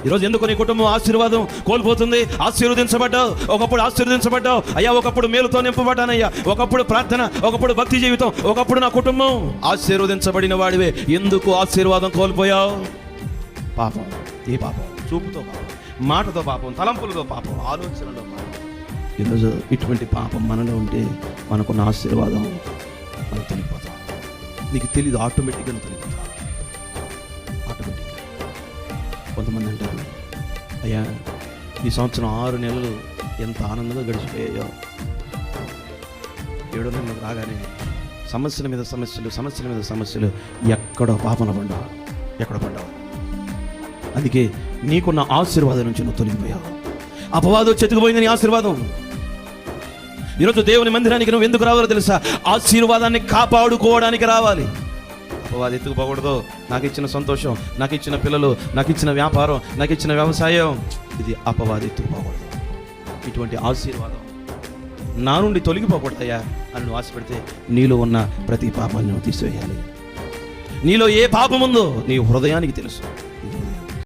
ఈరోజు ఎందుకు నీ కుటుంబం ఆశీర్వాదం కోల్పోతుంది? ఆశీర్వదించబడ్డావు, ఒకప్పుడు ఆశీర్వదించబడ్డావు. అయ్యా ఒకప్పుడు మేలుతో నింపబడ్డానయ్యా, ఒకప్పుడు ప్రార్థన, ఒకప్పుడు భక్తి జీవితం, ఒకప్పుడు నా కుటుంబం ఆశీర్వదించబడిన వాడివే. ఎందుకు ఆశీర్వాదం కోల్పోయావు? పాపం. ఏ పాపం? చూపుతో పాపం, మాటతో పాపం, తలంపులతో పాపం, ఆలోచనలో పాపం. ఈరోజు ఇటువంటి పాపం మనలో ఉంటే మనకున్న ఆశీర్వాదం మనం తొలిపోతాం. నీకు తెలీదు, ఆటోమేటిక్గా తొలిపోతాం. ఆటోమేటిక్గా. కొంతమంది అంటారు, అయ్యా ఈ సంవత్సరం 6 నెలలు ఎంత ఆనందంగా గడిచిపోయాయో, 7వ నెలకు రాగానే సమస్యల మీద సమస్యలు, సమస్యల మీద సమస్యలు. ఎక్కడో పాపన పడ్డావు, ఎక్కడో పడ్డావు. అందుకే నీకున్న ఆశీర్వాదం నుంచి నువ్వు తొలగిపోయావు. అపవాదం చెతుకుపోయింది నీ ఆశీర్వాదం. ఈరోజు దేవుని మందిరానికి నువ్వు ఎందుకు రావాలో తెలుసా? ఆశీర్వాదాన్ని కాపాడుకోవడానికి రావాలి. అపవాది ఎత్తుకుపోకూడదు. నాకు ఇచ్చిన సంతోషం, నాకు ఇచ్చిన పిల్లలు, నాకు ఇచ్చిన వ్యాపారం, నాకు ఇచ్చిన వ్యవసాయం, ఇది అపవాది ఎత్తుకుపోకూడదు. ఇటువంటి ఆశీర్వాదం నా నుండి తొలగిపోకూడదయ్యా అని నువ్వు ఆశపెడితే నీలో ఉన్న ప్రతి పాపాన్ని నువ్వు తీసివేయాలి. నీలో ఏ పాపం ఉందో నీ హృదయానికి తెలుసు.